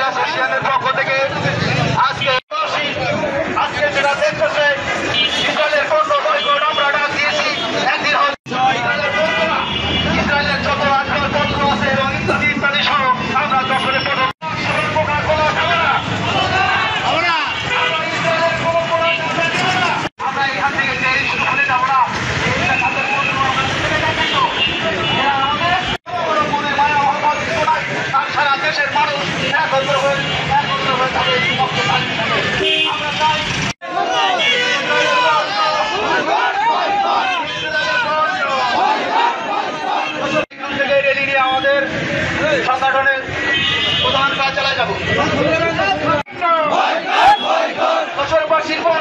অ্যাসোসিয়েশনের পক্ষ থেকে আজকে যেটা দেখতেছে ইসরায়েলের পণ্য বয়কট আমরা ডাক দিয়েছি। একদিন ইসরায়েলের যত আজকাল পণ্য আছে এবং ইত্যাদি ইত্যাদি সহ আমরা যশোরের পণ্য আমরা এখান থেকে শুরু করে যাবো না। সারা দেশের মানুষ একত্র হয়ে তাদের আমরা চাই রেলি নিয়ে আমাদের সংগঠনের প্রধান কাজ চালায় যাবো। বছরবাসীর পর